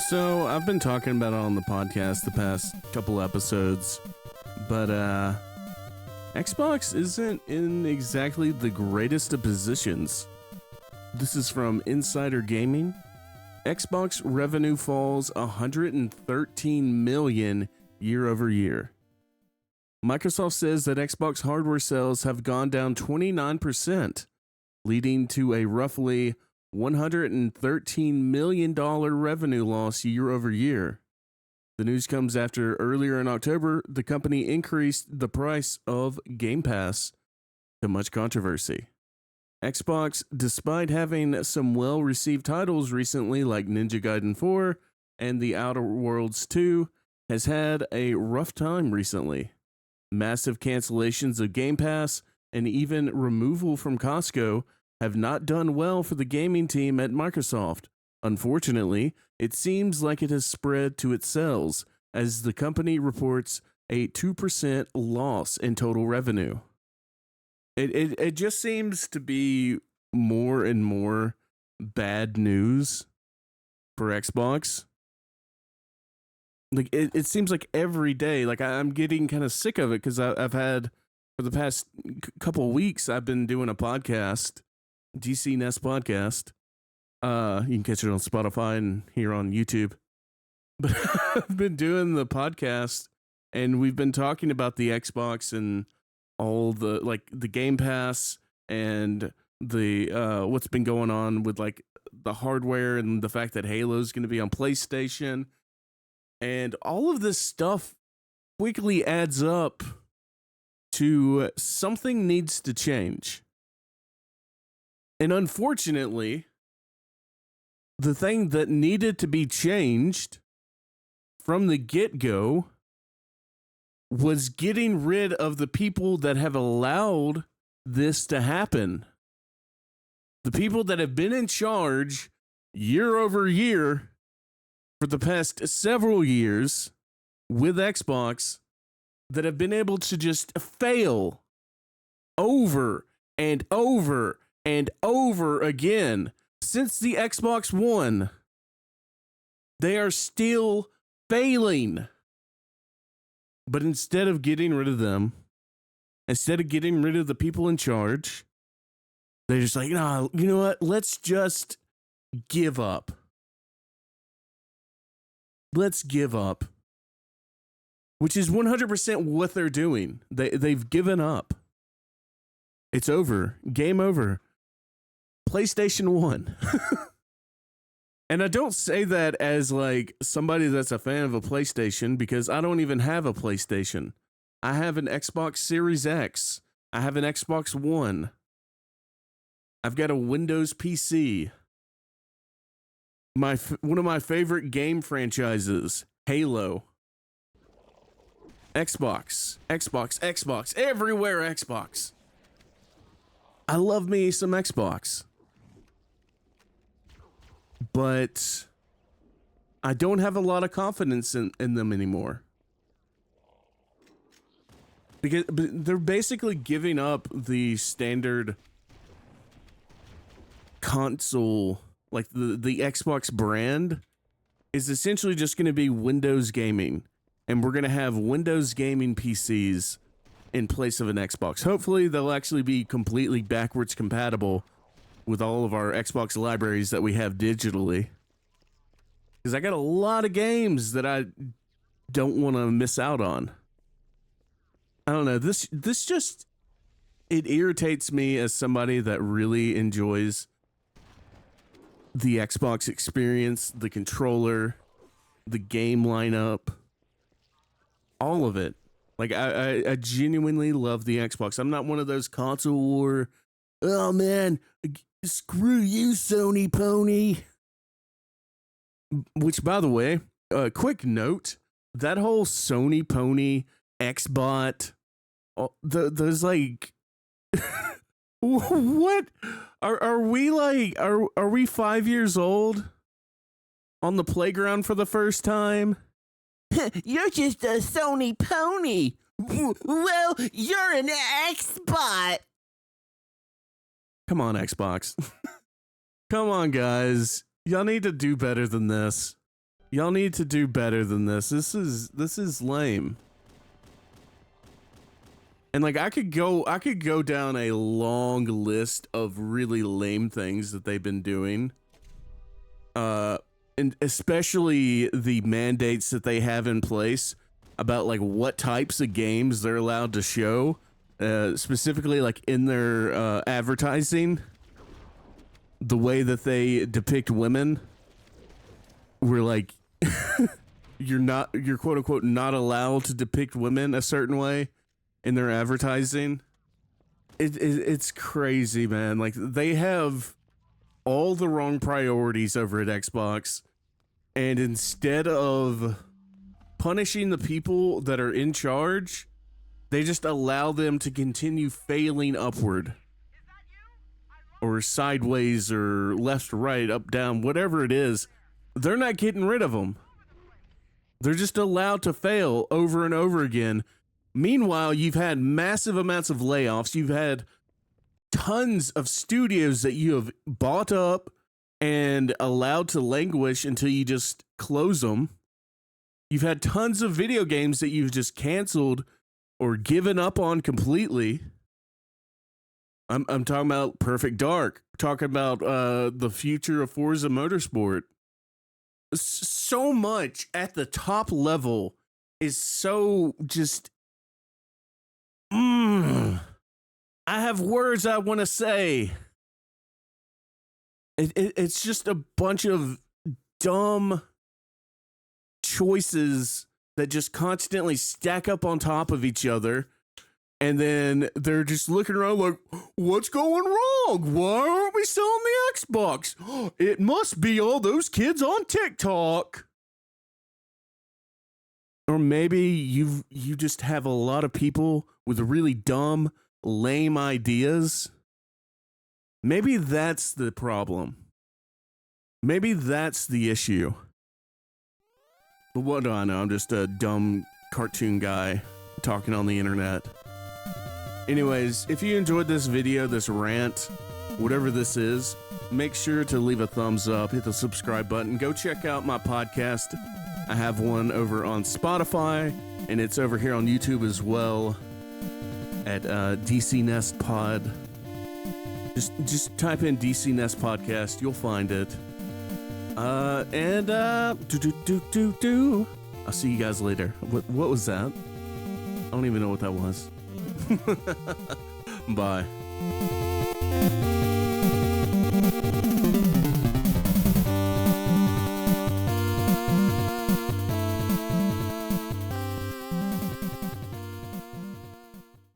So I've been talking about it on the podcast the past couple episodes, but Xbox isn't in exactly the greatest of positions. This is from Insider Gaming. Xbox revenue falls 113 million year over year. Microsoft says that Xbox hardware sales have gone down 29%, leading to a roughly $113 million revenue loss year over year. The news comes after earlier in October, the company increased the price of Game Pass to much controversy. Xbox, despite having some well-received titles recently like Ninja Gaiden 4 and The Outer Worlds 2, has had a rough time recently. Massive cancellations of Game Pass and even removal from Costco have not done well for the gaming team at Microsoft. Unfortunately, it seems like it has spread to its sales, as the company reports a 2% loss in total revenue. It just seems to be more and more bad news for Xbox. Like it seems like every day, like I'm getting kind of sick of it because I've had for the past couple weeks I've been doing a podcast, DC Nest podcast. You can catch it on Spotify and here on YouTube. But I've been doing the podcast and we've been talking about the Xbox and all the like the Game Pass and the what's been going on with like the hardware and the fact that Halo's going to be on PlayStation. And all of this stuff quickly adds up to something needs to change. And unfortunately, the thing that needed to be changed from the get-go was getting rid of the people that have allowed this to happen. The people that have been in charge year over year for the past several years with Xbox that have been able to just fail over and over and over again since the Xbox One. They are still failing. But instead of getting rid of them, instead of getting rid of the people in charge, they're just like, no, you know what? Let's just give up. Let's give up. Which is 100% what they're doing. They've given up. It's over. Game over. PlayStation 1. And I don't say that as like somebody that's a fan of a PlayStation because I don't even have a PlayStation. I have an Xbox Series X. I have an Xbox One. I've got a Windows PC. One of my favorite game franchises, Halo. Xbox, everywhere Xbox. I love me some Xbox. But I don't have a lot of confidence in them anymore. Because they're basically giving up the standard console, like the Xbox brand is essentially just going to be Windows gaming. And we're going to have Windows gaming PCs in place of an Xbox. Hopefully they'll actually be completely backwards compatible with all of our Xbox libraries that we have digitally. Because I got a lot of games that I don't want to miss out on. I don't know. This just, it irritates me as somebody that really enjoys the Xbox experience, the controller, the game lineup, all of it. Like I genuinely love the Xbox. I'm not one of those console war, oh man, screw you, Sony pony. Which, by the way, quick note, that whole Sony pony Xbot, those like, what are we like? Are we 5 years old on the playground for the first time? You're just a Sony pony. Well, you're an Xbot. Come on, Xbox. Come on, guys. Y'all need to do better than this. Y'all need to do better than this. This is lame. And like I could go down a long list of really lame things that they've been doing. And especially the mandates that they have in place about like what types of games they're allowed to show, specifically like in their advertising, the way that they depict women. We're like, you're quote unquote not allowed to depict women a certain way in their advertising. It's crazy, man. Like they have all the wrong priorities over at Xbox, and instead of punishing the people that are in charge, they just allow them to continue failing upward or sideways or left, right, up, down, whatever it is. They're not getting rid of them. They're just allowed to fail over and over again. Meanwhile, you've had massive amounts of layoffs. You've had tons of studios that you have bought up and allowed to languish until you just close them. You've had tons of video games that you've just canceled or given up on completely. I'm talking about Perfect Dark, talking about the future of Forza Motorsport. So much at the top level is so just I have words I want to say. It's just a bunch of dumb choices that just constantly stack up on top of each other. And then they're just looking around like, what's going wrong? Why aren't we selling the Xbox? It must be all those kids on TikTok. Or maybe you just have a lot of people with really dumb, lame ideas. Maybe that's the problem. Maybe that's the issue. But what do I know? I'm just a dumb cartoon guy talking on the internet. Anyways, if you enjoyed this video, this rant, whatever this is, make sure to leave a thumbs up, hit the subscribe button, go check out my podcast. I have one over on Spotify, and it's over here on YouTube as well at DC Nest Pod. Just type in DC Nest Podcast, you'll find it. I'll see you guys later. What was that? I don't even know what that was. Bye.